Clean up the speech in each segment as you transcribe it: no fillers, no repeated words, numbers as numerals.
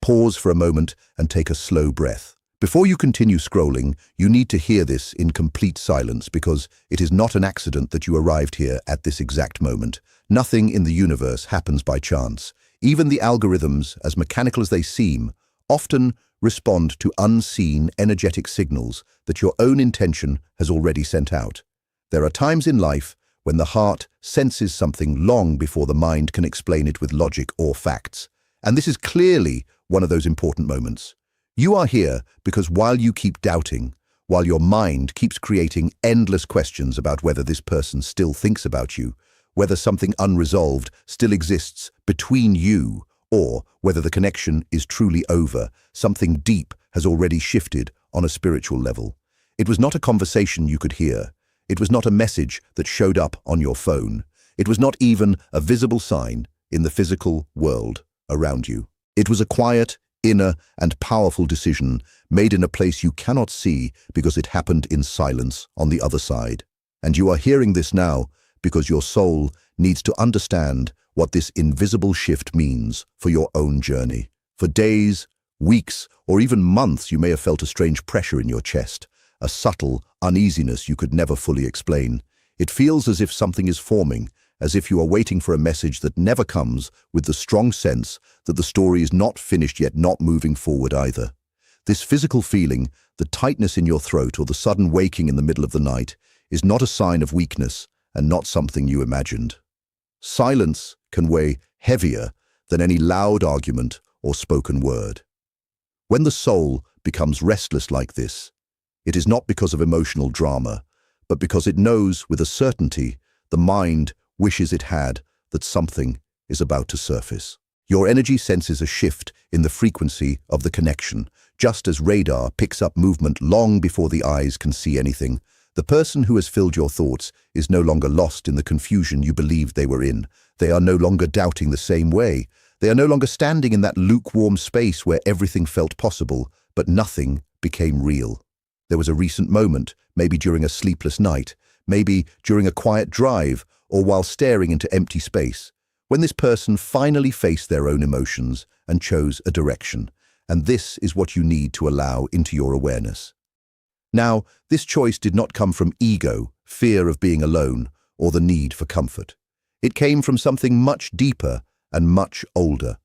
Pause for a moment and take a slow breath. Before you continue scrolling, you need to hear this in complete silence because it is not an accident that you arrived here at this exact moment. Nothing in the universe happens by chance. Even the algorithms, as mechanical as they seem, often respond to unseen energetic signals that your own intention has already sent out. There are times in life when the heart senses something long before the mind can explain it with logic or facts. And this is clearly one of those important moments. You are here because while you keep doubting, while your mind keeps creating endless questions about whether this person still thinks about you, whether something unresolved still exists between you, or whether the connection is truly over, something deep has already shifted on a spiritual level. It was not a conversation you could hear. It was not a message that showed up on your phone. It was not even a visible sign in the physical world around you. It was a quiet, inner, and powerful decision made in a place you cannot see because it happened in silence on the other side. And you are hearing this now because your soul needs to understand what this invisible shift means for your own journey. For days, weeks, or even months, you may have felt a strange pressure in your chest, a subtle uneasiness you could never fully explain. It feels as if something is forming, as if you are waiting for a message that never comes, with the strong sense that the story is not finished yet not moving forward either. This physical feeling, the tightness in your throat or the sudden waking in the middle of the night, is not a sign of weakness and not something you imagined. Silence can weigh heavier than any loud argument or spoken word. When the soul becomes restless like this, it is not because of emotional drama, but because it knows with a certainty the mind wishes it had that something is about to surface. Your energy senses a shift in the frequency of the connection. Just as radar picks up movement long before the eyes can see anything, the person who has filled your thoughts is no longer lost in the confusion you believed they were in. They are no longer doubting the same way. They are no longer standing in that lukewarm space where everything felt possible, but nothing became real. There was a recent moment, maybe during a sleepless night, maybe during a quiet drive, or while staring into empty space, when this person finally faced their own emotions and chose a direction. And this is what you need to allow into your awareness. Now, this choice did not come from ego, fear of being alone, or the need for comfort. It came from something much deeper and much older.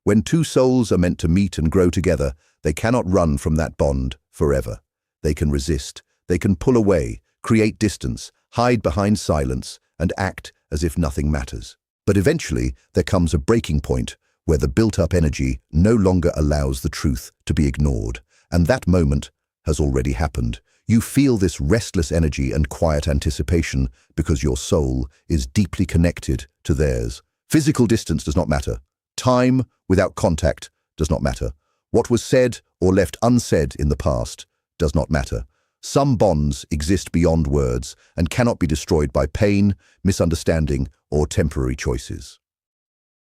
When two souls are meant to meet and grow together, they cannot run from that bond forever. They can resist, they can pull away, create distance, hide behind silence, and act as if nothing matters. But eventually, there comes a breaking point where the built-up energy no longer allows the truth to be ignored. And that moment has already happened. You feel this restless energy and quiet anticipation because your soul is deeply connected to theirs. Physical distance does not matter. Time without contact does not matter. What was said or left unsaid in the past does not matter. Some bonds exist beyond words and cannot be destroyed by pain, misunderstanding, or temporary choices.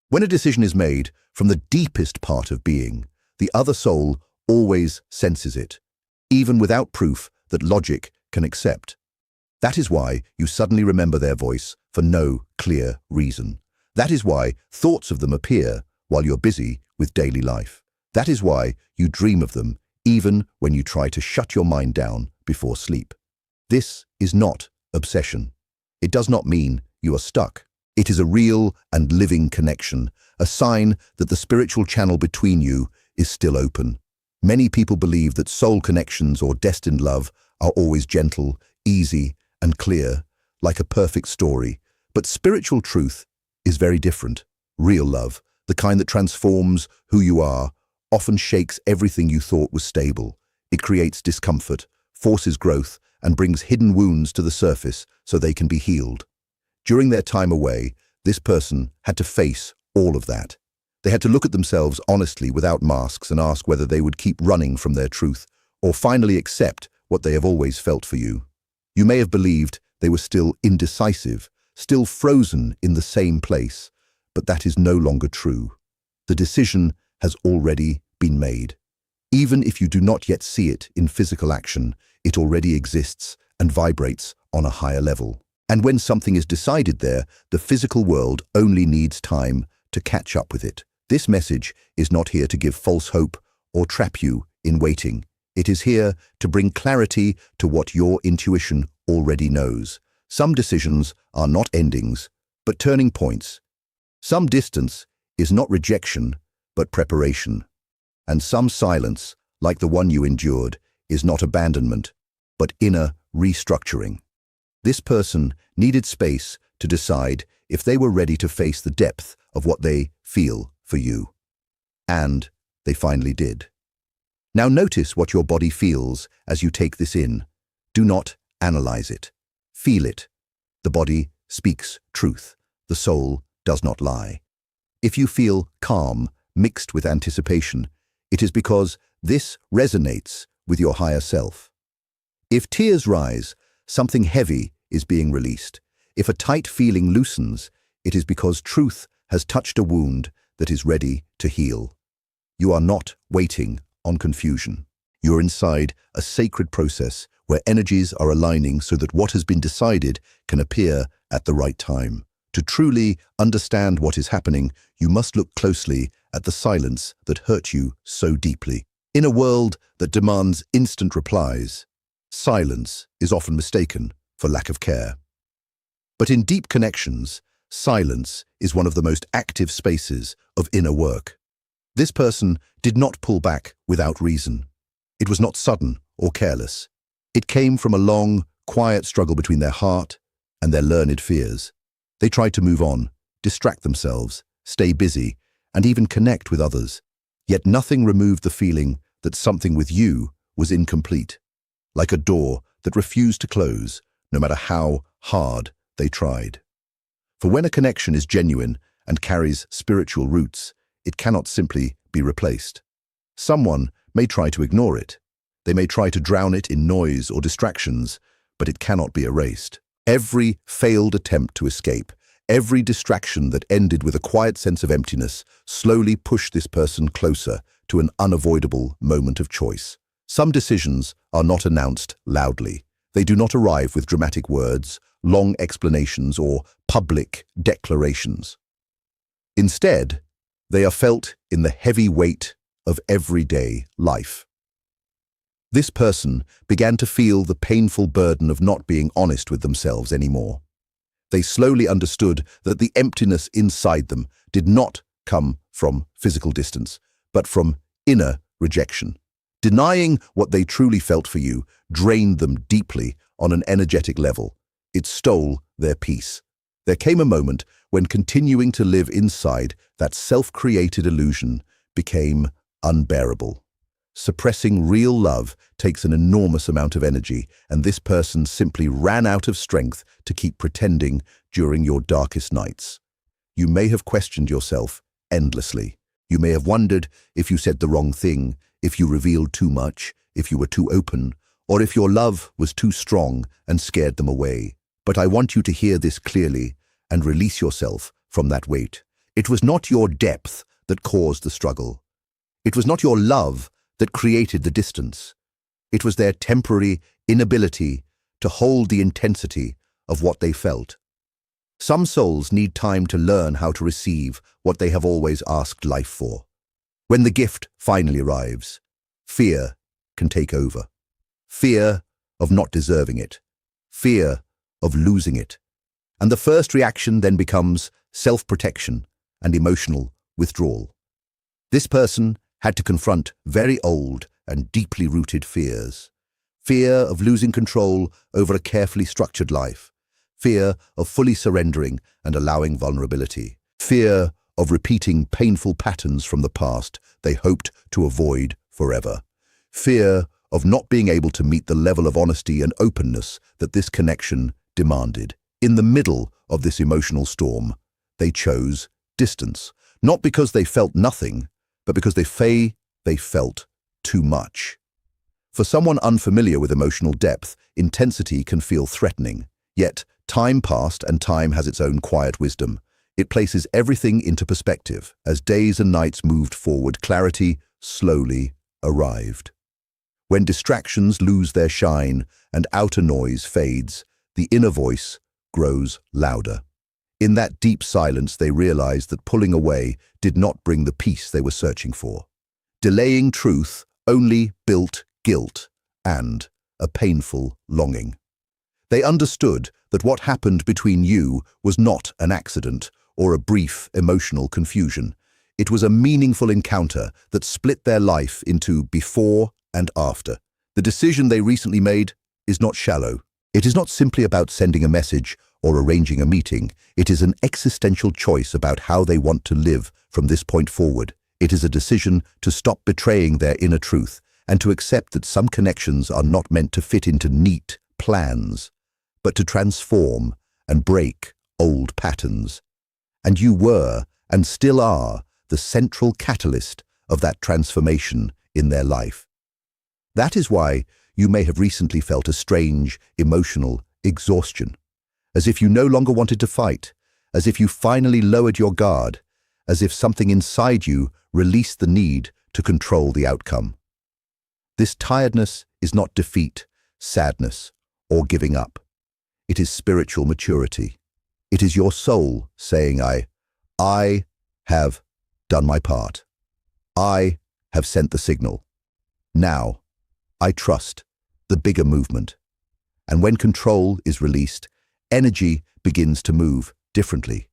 When a decision is made from the deepest part of being, the other soul always senses it, even without proof that logic can accept. That is why you suddenly remember their voice for no clear reason. That is why thoughts of them appear while you're busy with daily life. That is why you dream of them even when you try to shut your mind down before sleep. This is not obsession. It does not mean you are stuck. It is a real and living connection, a sign that the spiritual channel between you is still open. Many people believe that soul connections or destined love are always gentle, easy, and clear, like a perfect story. But spiritual truth is very different. Real love, the kind that transforms who you are, often shakes everything you thought was stable. It creates discomfort, forces growth, and brings hidden wounds to the surface so they can be healed. During their time away, this person had to face all of that. They had to look at themselves honestly without masks and ask whether they would keep running from their truth or finally accept what they have always felt for you. You may have believed they were still indecisive, still frozen in the same place, but that is no longer true. The decision has already been made. Even if you do not yet see it in physical action, it already exists and vibrates on a higher level. And when something is decided there, the physical world only needs time to catch up with it. This message is not here to give false hope or trap you in waiting. It is here to bring clarity to what your intuition already knows. Some decisions are not endings, but turning points. Some distance is not rejection, but preparation. And some silence, like the one you endured, is not abandonment, but inner restructuring. This person needed space to decide if they were ready to face the depth of what they feel for you. And they finally did. Now notice what your body feels as you take this in. Do not analyze it. Feel it. The body speaks truth. The soul does not lie. If you feel calm mixed with anticipation, it is because this resonates with your higher self. If tears rise, something heavy is being released. If a tight feeling loosens, it is because truth has touched a wound that is ready to heal. You are not waiting on confusion. You are inside a sacred process where energies are aligning so that what has been decided can appear at the right time. To truly understand what is happening, you must look closely at the silence that hurt you so deeply. In a world that demands instant replies, silence is often mistaken for lack of care. But in deep connections, silence is one of the most active spaces of inner work. This person did not pull back without reason. It was not sudden or careless. It came from a long, quiet struggle between their heart and their learned fears. They tried to move on, distract themselves, stay busy, and even connect with others. Yet nothing removed the feeling that something with you was incomplete, like a door that refused to close, no matter how hard they tried. For when a connection is genuine and carries spiritual roots, it cannot simply be replaced. Someone may try to ignore it. They may try to drown it in noise or distractions, but it cannot be erased. Every failed attempt to escape, every distraction that ended with a quiet sense of emptiness, slowly pushed this person closer to an unavoidable moment of choice. Some decisions are not announced loudly. They do not arrive with dramatic words, long explanations, or public declarations. Instead, they are felt in the heavy weight of everyday life. This person began to feel the painful burden of not being honest with themselves anymore. They slowly understood that the emptiness inside them did not come from physical distance, but from inner rejection. Denying what they truly felt for you drained them deeply on an energetic level. It stole their peace. There came a moment when continuing to live inside that self-created illusion became unbearable. Suppressing real love takes an enormous amount of energy, and this person simply ran out of strength to keep pretending during your darkest nights. You may have questioned yourself endlessly. You may have wondered if you said the wrong thing, if you revealed too much, if you were too open, or if your love was too strong and scared them away. But I want you to hear this clearly and release yourself from that weight. It was not your depth that caused the struggle. It was not your love that created the distance. It was their temporary inability to hold the intensity of what they felt. Some souls need time to learn how to receive what they have always asked life for. When the gift finally arrives, fear can take over. Fear of not deserving it. Fear of losing it. And the first reaction then becomes self-protection and emotional withdrawal. This person had to confront very old and deeply rooted fears. Fear of losing control over a carefully structured life. Fear of fully surrendering and allowing vulnerability. Fear of repeating painful patterns from the past they hoped to avoid forever. Fear of not being able to meet the level of honesty and openness that this connection demanded. In the middle of this emotional storm, they chose distance, not because they felt nothing, but because they felt too much. For someone unfamiliar with emotional depth, intensity can feel threatening. Yet, time passed, and time has its own quiet wisdom. It places everything into perspective. As days and nights moved forward, clarity slowly arrived. When distractions lose their shine and outer noise fades, the inner voice grows louder. In that deep silence, they realized that pulling away did not bring the peace they were searching for. Delaying truth only built guilt and a painful longing. They understood that what happened between you was not an accident or a brief emotional confusion. It was a meaningful encounter that split their life into before and after. The decision they recently made is not shallow. It is not simply about sending a message or arranging a meeting. It is an existential choice about how they want to live from this point forward. It is a decision to stop betraying their inner truth and to accept that some connections are not meant to fit into neat plans, but to transform and break old patterns. And you were, and still are, the central catalyst of that transformation in their life. That is why you may have recently felt a strange, emotional exhaustion, as if you no longer wanted to fight, as if you finally lowered your guard, as if something inside you released the need to control the outcome. This tiredness is not defeat, sadness, or giving up. It is spiritual maturity. It is your soul saying, I have done my part. I have sent the signal. Now, I trust the bigger movement. And when control is released, energy begins to move differently.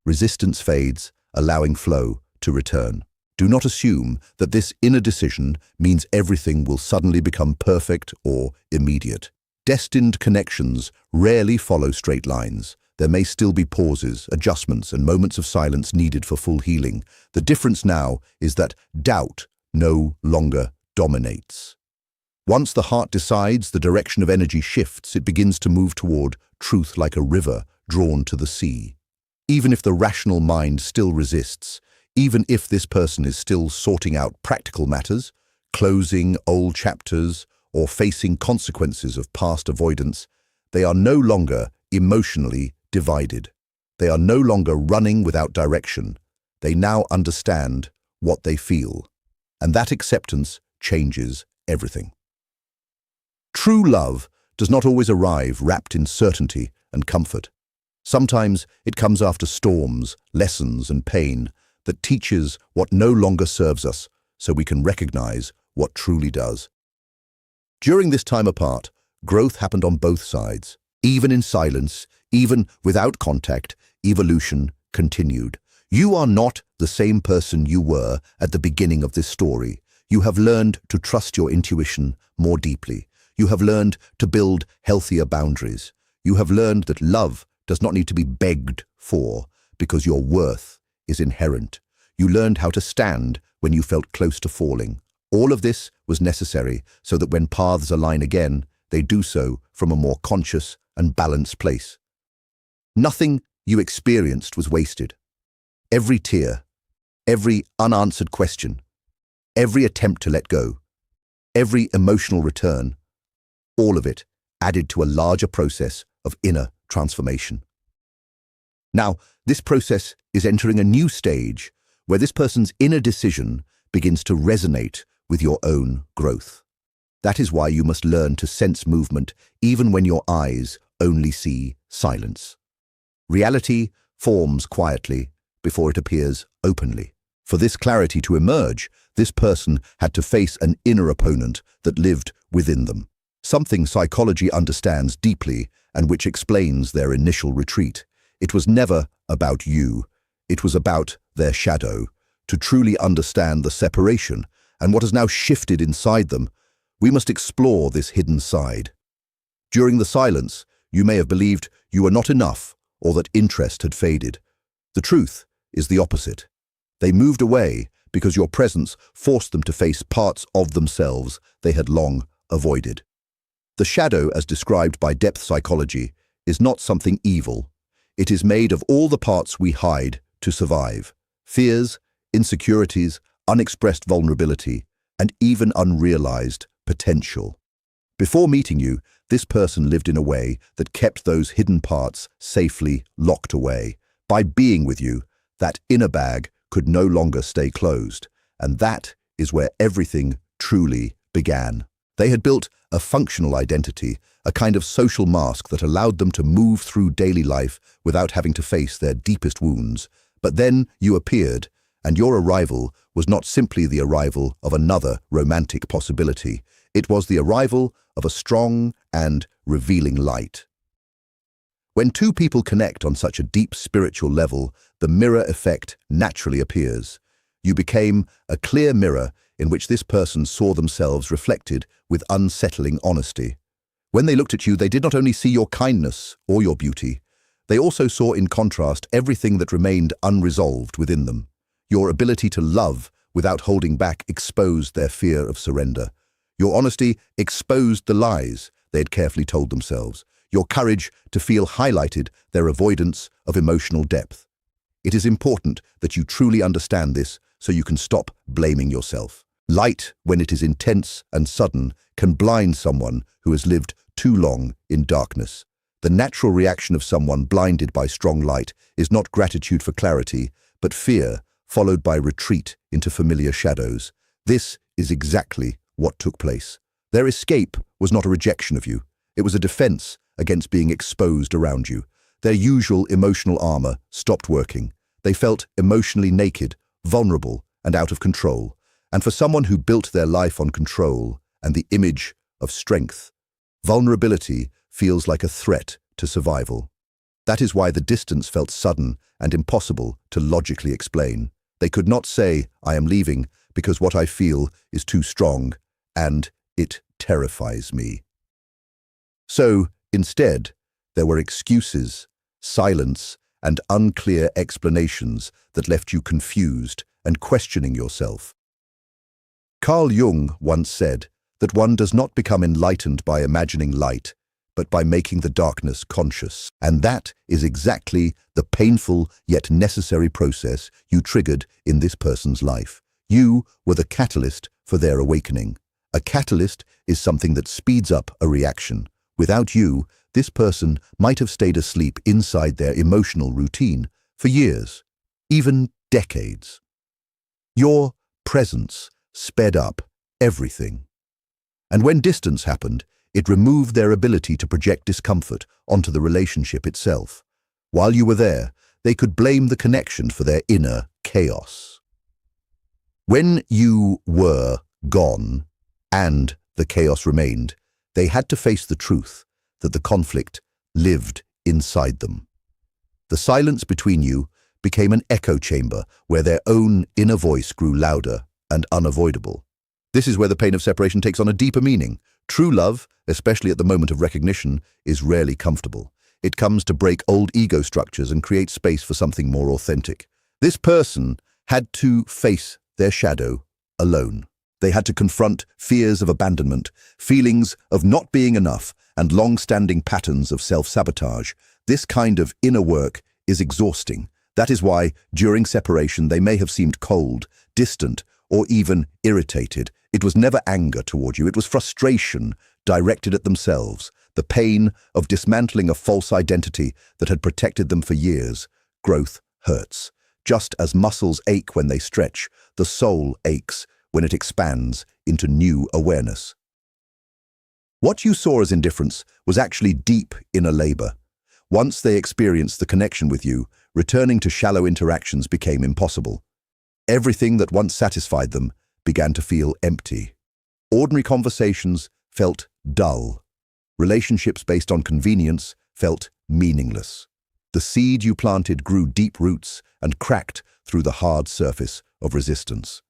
Resistance fades, allowing flow to return. Do not assume that this inner decision means everything will suddenly become perfect or immediate. Destined connections rarely follow straight lines. There may still be pauses, adjustments, and moments of silence needed for full healing. The difference now is that doubt no longer dominates. Once the heart decides, the direction of energy shifts. It begins to move toward truth like a river drawn to the sea. Even if the rational mind still resists, even if this person is still sorting out practical matters, closing old chapters, or facing consequences of past avoidance, they are no longer emotionally divided. They are no longer running without direction. They now understand what they feel. And that acceptance changes everything. True love does not always arrive wrapped in certainty and comfort. Sometimes it comes after storms, lessons, and pain that teaches what no longer serves us so we can recognize what truly does. During this time apart, growth happened on both sides. Even in silence, even without contact, evolution continued. You are not the same person you were at the beginning of this story. You have learned to trust your intuition more deeply. You have learned to build healthier boundaries. You have learned that love does not need to be begged for because your worth is inherent. You learned how to stand when you felt close to falling. All of this was necessary so that when paths align again, they do so from a more conscious and balanced place. Nothing you experienced was wasted. Every tear, every unanswered question, every attempt to let go, every emotional return, all of it added to a larger process of inner transformation. Now, this process is entering a new stage where this person's inner decision begins to resonate with your own growth. That is why you must learn to sense movement even when your eyes only see silence. Reality forms quietly before it appears openly. For this clarity to emerge, this person had to face an inner opponent that lived within them. Something psychology understands deeply and which explains their initial retreat. It was never about you. It was about their shadow. To truly understand the separation and what has now shifted inside them, we must explore this hidden side. During the silence, you may have believed you were not enough or that interest had faded. The truth is the opposite. They moved away because your presence forced them to face parts of themselves they had long avoided. The shadow, as described by depth psychology, is not something evil. It is made of all the parts we hide to survive: fears, insecurities, unexpressed vulnerability, and even unrealized potential. Before meeting you, this person lived in a way that kept those hidden parts safely locked away. By being with you, that inner bag could no longer stay closed, and that is where everything truly began. They had built a functional identity, a kind of social mask that allowed them to move through daily life without having to face their deepest wounds. But then you appeared, and your arrival was not simply the arrival of another romantic possibility. It was the arrival of a strong and revealing light. When two people connect on such a deep spiritual level, the mirror effect naturally appears. You became a clear mirror in which this person saw themselves reflected with unsettling honesty. When they looked at you, they did not only see your kindness or your beauty, they also saw in contrast everything that remained unresolved within them. Your ability to love without holding back exposed their fear of surrender. Your honesty exposed the lies they had carefully told themselves. Your courage to feel highlighted their avoidance of emotional depth. It is important that you truly understand this so you can stop blaming yourself. Light, when it is intense and sudden, can blind someone who has lived too long in darkness. The natural reaction of someone blinded by strong light is not gratitude for clarity, but fear, followed by retreat into familiar shadows. This is exactly what took place. Their escape was not a rejection of you. It was a defense against being exposed around you. Their usual emotional armor stopped working. They felt emotionally naked, vulnerable, and out of control. And for someone who built their life on control and the image of strength, vulnerability feels like a threat to survival. That is why the distance felt sudden and impossible to logically explain. They could not say, "I am leaving," because what I feel is too strong, and it terrifies me. So, instead, there were excuses, silence, and unclear explanations that left you confused and questioning yourself. Carl Jung once said that one does not become enlightened by imagining light, but by making the darkness conscious. And that is exactly the painful yet necessary process you triggered in this person's life. You were the catalyst for their awakening. A catalyst is something that speeds up a reaction. Without you, this person might have stayed asleep inside their emotional routine for years, even decades. Your presence sped up everything. And when distance happened, it removed their ability to project discomfort onto the relationship itself. While you were there, they could blame the connection for their inner chaos. When you were gone, and the chaos remained, they had to face the truth that the conflict lived inside them. The silence between you became an echo chamber where their own inner voice grew louder and unavoidable. This is where the pain of separation takes on a deeper meaning. True love, especially at the moment of recognition, is rarely comfortable. It comes to break old ego structures and create space for something more authentic. This person had to face their shadow alone. They had to confront fears of abandonment, feelings of not being enough, and long-standing patterns of self-sabotage. This kind of inner work is exhausting. That is why, during separation, they may have seemed cold, distant, or even irritated. It was never anger toward you. It was frustration directed at themselves, the pain of dismantling a false identity that had protected them for years. Growth hurts. Just as muscles ache when they stretch, the soul aches when it expands into new awareness. What you saw as indifference was actually deep inner labor. Once they experienced the connection with you, returning to shallow interactions became impossible. Everything that once satisfied them began to feel empty. Ordinary conversations felt dull. Relationships based on convenience felt meaningless. The seed you planted grew deep roots and cracked through the hard surface of resistance.